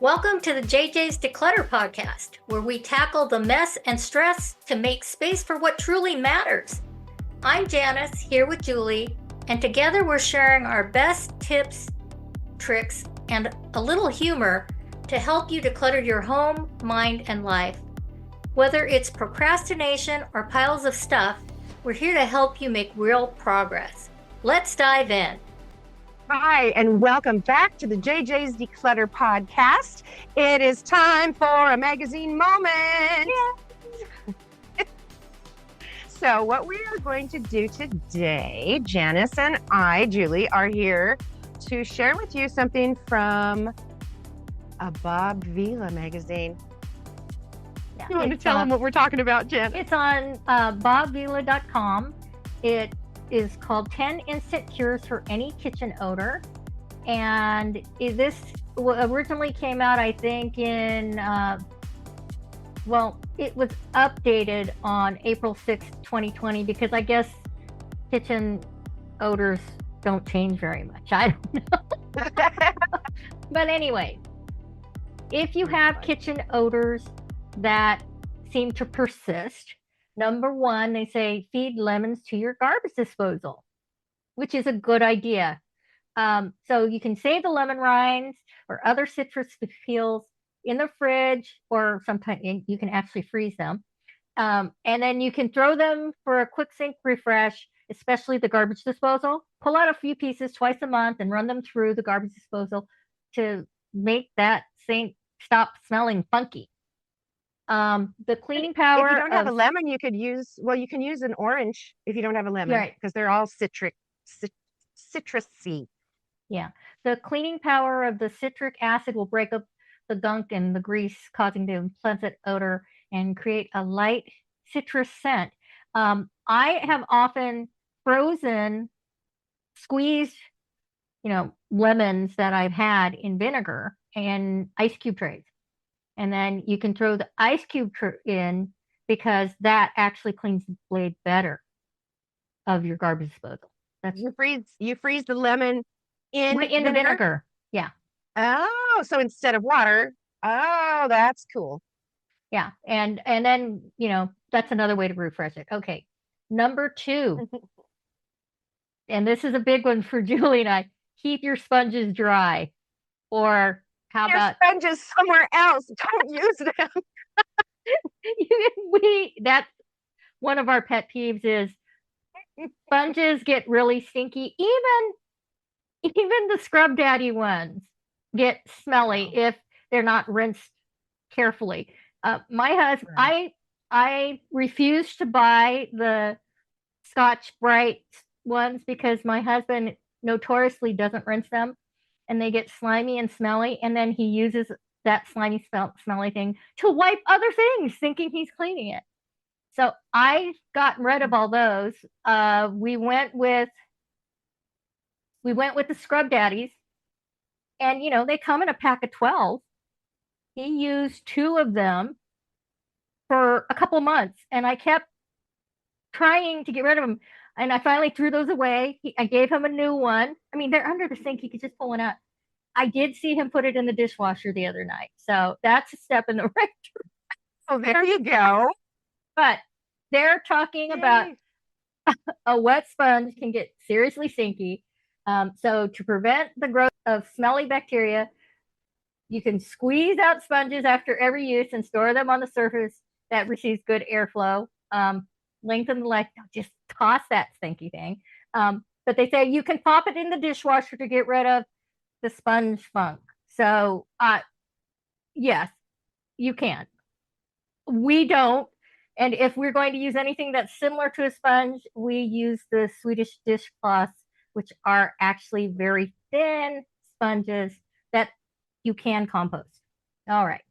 Welcome to the JJ's Declutter podcast, where we tackle the mess and stress to make space for what truly matters. I'm Janis, here with Julie, and together we're sharing our best tips, tricks, and a little humor to help you declutter your home, mind, and life. Whether it's procrastination or piles of stuff, we're here to help you make real progress. Let's dive in. Hi, and welcome back to the JJ's Declutter podcast. It is time for a magazine moment. Yeah. So what we are going to do today, Janis and I, Julie, are here to share with you something from a Bob Vila magazine. Yeah, you want to tell them what we're talking about, Jen? It's on bobvila.com. It is called 10 Instant Cures for Any Kitchen Odor. And this originally came out, I think, in, it was updated on April 6th, 2020, because I guess kitchen odors don't change very much. I don't know. But anyway, if you have kitchen odors that seem to persist, number one, they say feed lemons to your garbage disposal, which is a good idea. So you can save the lemon rinds or other citrus peels in the fridge, or sometimes you can actually freeze them. And then you can throw them for a quick sink refresh, especially the garbage disposal. Pull out a few pieces twice a month and run them through the garbage disposal to make that sink stop smelling funky. The cleaning power. If you don't have a lemon, you could use, you can use an orange if you don't have a lemon, right? Because they're all citrusy. Yeah. The cleaning power of the citric acid will break up the gunk and the grease, causing the unpleasant odor and create a light citrus scent. I have often frozen, squeezed, lemons that I've had in vinegar and ice cube trays. And then you can throw the ice cube in, because that actually cleans the blade better of your garbage disposal. That's you freeze the lemon in the vinegar. Yeah. Oh, so instead of water. Oh, that's cool. Yeah. And then, that's another way to refresh it. Okay. Number 2. And this is a big one for Julie and I. Keep your sponges dry. Or how about sponges somewhere else? Don't use them. That's one of our pet peeves is sponges get really stinky. Even the Scrub Daddy ones get smelly if they're not rinsed carefully. My husband, right. I refuse to buy the Scotch Brite ones because my husband notoriously doesn't rinse them, and they get slimy and smelly, and then he uses that slimy smelly thing to wipe other things thinking he's cleaning it. So I've gotten rid of all those. We went with the Scrub Daddies, and they come in a pack of 12. He used 2 of them for a couple months, and I kept trying to get rid of them, and I finally threw those away. I gave him a new one. I mean, they're under the sink. He could just pull one out. I did see him put it in the dishwasher the other night, so that's a step in the right direction. Oh, there you go. But they're talking about a wet sponge can get seriously stinky. So to prevent the growth of smelly bacteria, you can squeeze out sponges after every use and store them on the surface that receives good airflow. Lengthen the life. Just toss that stinky thing. But they say you can pop it in the dishwasher to get rid of the sponge funk. So, yes, you can. We don't. And if we're going to use anything that's similar to a sponge, we use the Swedish dishcloths, which are actually very thin sponges that you can compost. All right.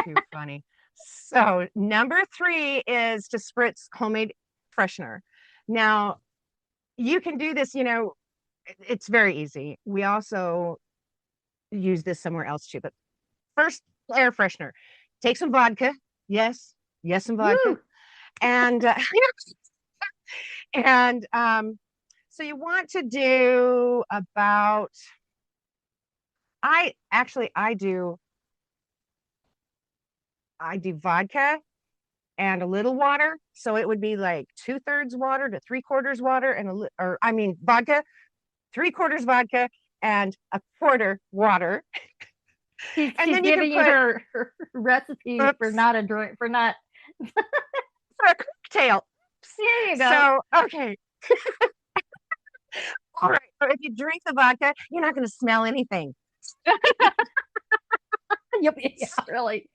Too funny. So number 3 is to Spritz Homemade Freshener. Now, you can do this, it's very easy. We also use this somewhere else too. But first, air freshener. Take some vodka. Yes, some vodka. Woo! And so you want to do about I do vodka and a little water. So it would be like 2/3 water to 3/4 water or I mean vodka, 3/4 vodka and a quarter water. She's And then you can giving you put her recipe for oops, not a drink, for not. for a cocktail. There you go. So, okay. All right. So if you drink the vodka, you're not going to smell anything. Yeah, really.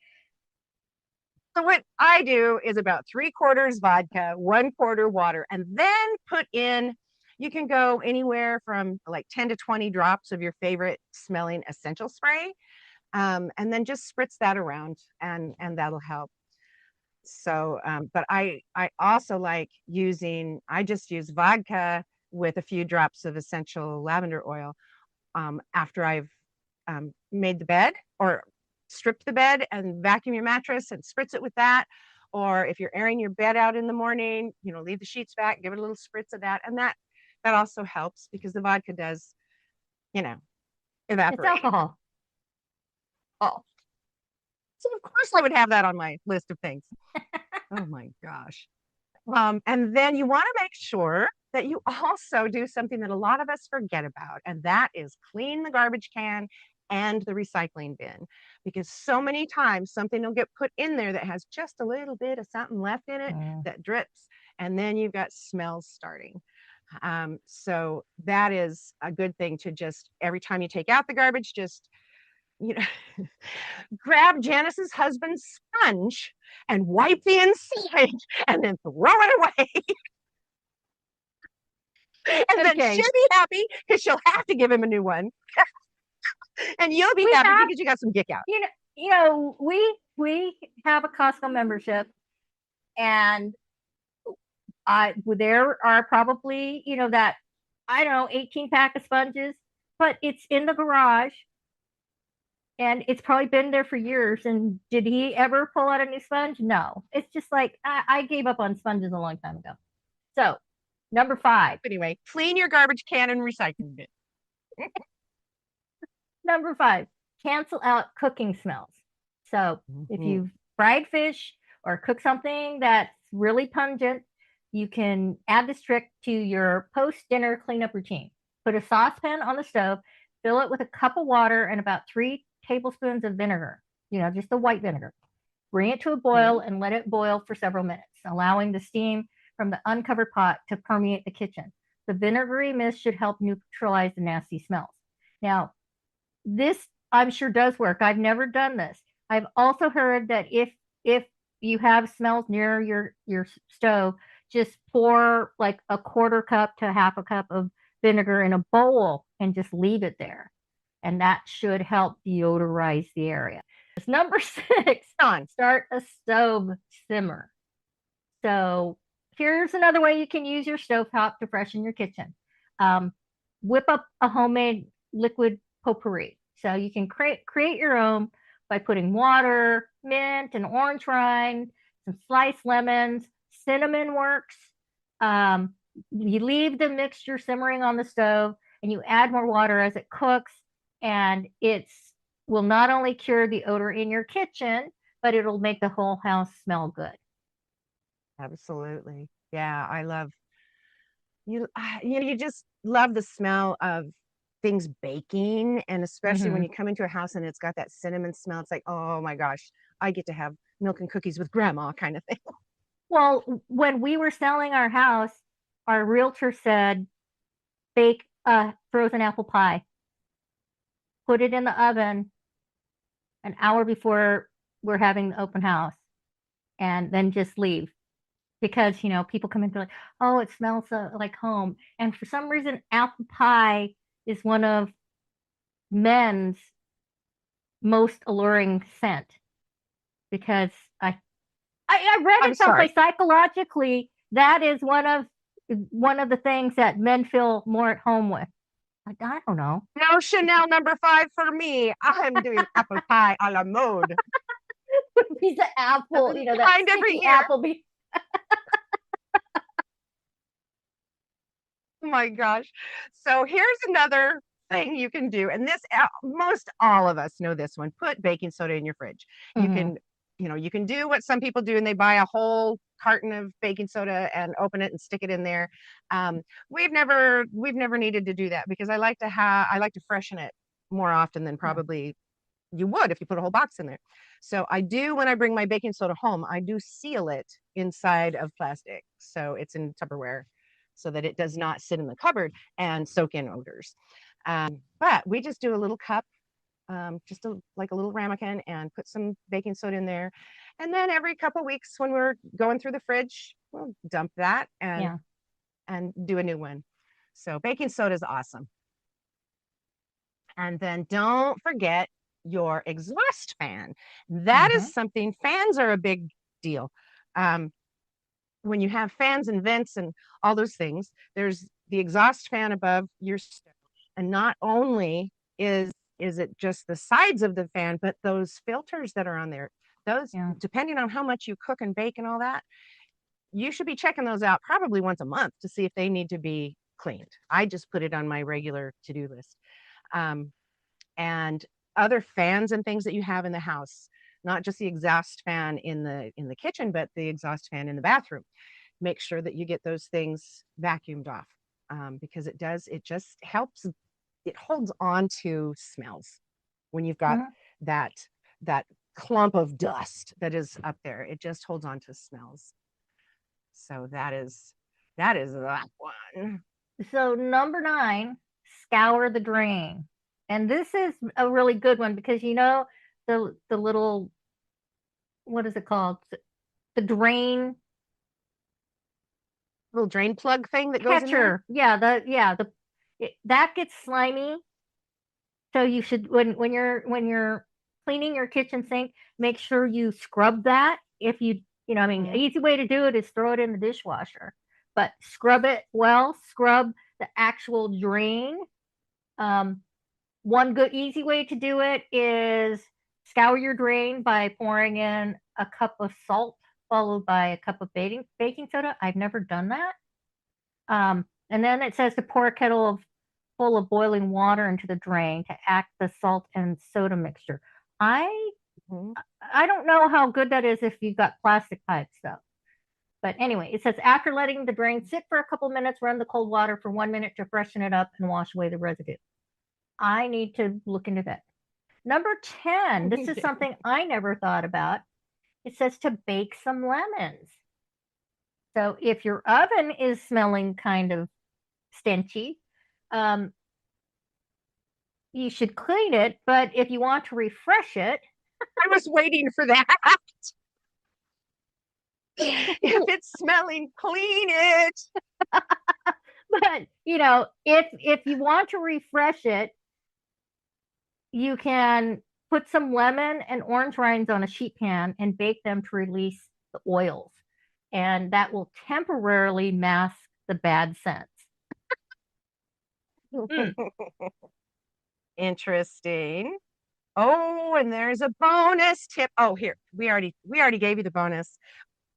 So what I do is about 3/4 vodka, 1/4 water, and then put in, you can go anywhere from like 10 to 20 drops of your favorite smelling essential spray. And then just spritz that around and that'll help. So, but I also like I just use vodka with a few drops of essential lavender oil after I've made the bed or stripped the bed and vacuum your mattress and spritz it with that. Or if you're airing your bed out in the morning, leave the sheets back, give it a little spritz of that. And that also helps because the vodka does, evaporate. It's alcohol. Oh. So of course I would have that on my list of things. Oh my gosh. And then you want to make sure that you also do something that a lot of us forget about, and that is clean the garbage can and the recycling bin. Because so many times something will get put in there that has just a little bit of something left in it that drips, and then you've got smells starting. So that is a good thing to just, every time you take out the garbage, just grab Janis's husband's sponge and wipe the inside and then throw it away. And then she'll be happy because she'll have to give him a new one. And you'll be happy because you got some gick out. We have a Costco membership, and there are probably, that, I don't know, 18 pack of sponges, but it's in the garage. And it's probably been there for years. And did he ever pull out a new sponge? No. It's just like, I gave up on sponges a long time ago. So, number 5. Anyway, clean your garbage can and recycling bin. Number 5, cancel out cooking smells. So, if you've fried fish or cooked something that's really pungent, you can add this trick to your post-dinner cleanup routine. Put a saucepan on the stove, fill it with a cup of water and about 3 tablespoons of vinegar, just the white vinegar. Bring it to a boil and let it boil for several minutes, allowing the steam from the uncovered pot to permeate the kitchen. The vinegary mist should help neutralize the nasty smells. Now, this I'm sure does work. I've never done this. I've also heard that if you have smells near your stove, just pour like a 1/4 cup to 1/2 cup of vinegar in a bowl and just leave it there. And that should help deodorize the area. Number 6, start a stove simmer. So here's another way you can use your stovetop to freshen your kitchen. Whip up a homemade liquid potpourri. So you can create your own by putting water, mint, and orange rind, some sliced lemons, cinnamon works. You leave the mixture simmering on the stove and you add more water as it cooks. And will not only cure the odor in your kitchen, but it'll make the whole house smell good. Absolutely. Yeah, I love you just love the smell of things baking, and especially when you come into a house and it's got that cinnamon smell. It's like, oh my gosh, I get to have milk and cookies with grandma kind of thing. Well, when we were selling our house, our realtor said, bake a frozen apple pie. Put it in the oven an hour before we're having the open house, and then just leave. Because, people come in and like, oh, it smells like home. And for some reason, apple pie is one of men's most alluring scent. Because I read it someplace, psychologically, that is one of the things that men feel more at home with. Like, I don't know. No Chanel number 5 for me. I'm doing apple pie a la mode. Piece of apple, that find every apple. Oh my gosh. So here's another thing you can do, and this, most all of us know this one, put baking soda in your fridge. You can, you can do what some people do, and they buy a whole carton of baking soda and open it and stick it in there. We've never needed to do that, because I like to freshen it more often than probably you would if you put a whole box in there. So I do, when I bring my baking soda home, I do seal it inside of plastic, so it's in Tupperware, so that it does not sit in the cupboard and soak in odors. But we just do a little cup, like a little ramekin, and put some baking soda in there. And then every couple weeks when we're going through the fridge, we'll dump that and do a new one. So baking soda is awesome. And then don't forget your exhaust fan. That is something, fans are a big deal. When you have fans and vents and all those things, there's the exhaust fan above your stove. And not only is it just the sides of the fan, but those filters that are on there, those, depending on how much you cook and bake and all that, you should be checking those out probably once a month to see if they need to be cleaned. I just put it on my regular to-do list. And other fans and things that you have in the house, not just the exhaust fan in the kitchen, but the exhaust fan in the bathroom. Make sure that you get those things vacuumed off, because it just helps. It holds on to smells when you've got that clump of dust that is up there. It just holds on to smells. So that is that one. So number 9, scour the drain. And this is a really good one, because the little, what is it called? The drain, little drain plug thing that goes catcher. In there? That gets slimy. So you should, when you're cleaning your kitchen sink, make sure you scrub that. If an easy way to do it is throw it in the dishwasher, but scrub it well. Scrub the actual drain. One good easy way to do it is scour your drain by pouring in a cup of salt followed by a cup of baking soda. I've never done that. And then it says to pour a kettle full of boiling water into the drain to act the salt and soda mixture. I don't know how good that is if you've got plastic pipes though. But anyway, it says after letting the drain sit for a couple minutes, run the cold water for 1 minute to freshen it up and wash away the residue. I need to look into that. Number 10, this is something I never thought about. It says to bake some lemons. So if your oven is smelling kind of stinchy, you should clean it. But if you want to refresh it, I was waiting for that. If it's smelling, clean it. But if you want to refresh it, you can put some lemon and orange rinds on a sheet pan and bake them to release the oils. And that will temporarily mask the bad scents. Interesting. Oh, and there's a bonus tip. Oh, here, we already gave you the bonus.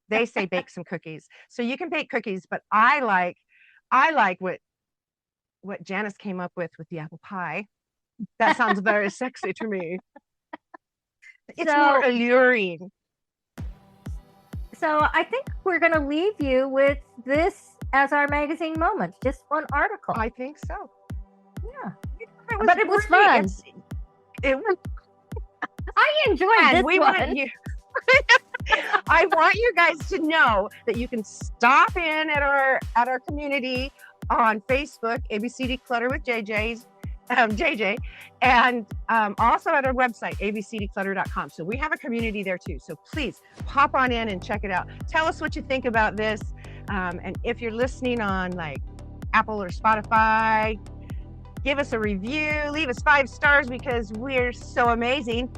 They say bake some cookies. So you can bake cookies, but I like what Janis came up with the apple pie. That sounds very sexy to me. It's more alluring. So I think we're going to leave you with this as our magazine moment. Just one article. I think so. Yeah. But it was fun. I enjoyed this one. I want you guys to know that you can stop in at our community on Facebook, ABC Declutter with JJ, and also at our website, abcdeclutter.com. So we have a community there too. So please pop on in and check it out. Tell us what you think about this. And if you're listening on like Apple or Spotify, give us a review, leave us 5 stars because we're so amazing.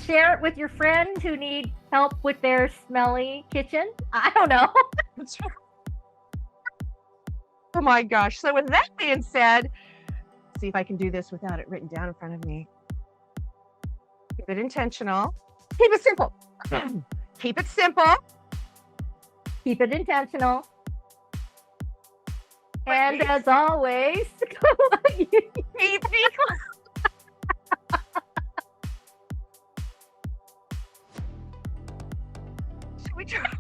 Share it with your friends who need help with their smelly kitchen. I don't know. Oh my gosh. So with that being said, see if I can do this without it written down in front of me. Keep it intentional. Keep it simple. Keep it simple. Keep it intentional. And as always, keep decluttering. Should we try?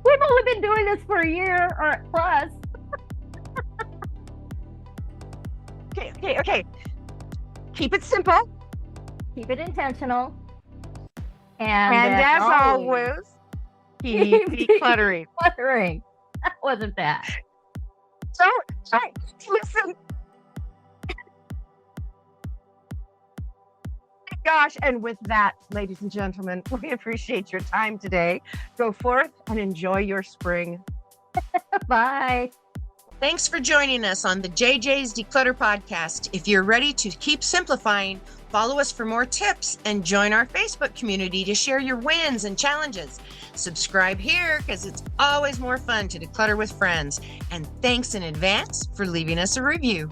we've only been doing this for a year or plus. Okay. Keep it simple. Keep it intentional. And as always, keep decluttering. Decluttering. That wasn't bad. Don't listen. Gosh, and with that, ladies and gentlemen, we appreciate your time today. Go forth and enjoy your spring. Bye. Thanks for joining us on the JJ's Declutter podcast. If you're ready to keep simplifying, follow us for more tips and join our Facebook community to share your wins and challenges. Subscribe here because it's always more fun to declutter with friends. And thanks in advance for leaving us a review.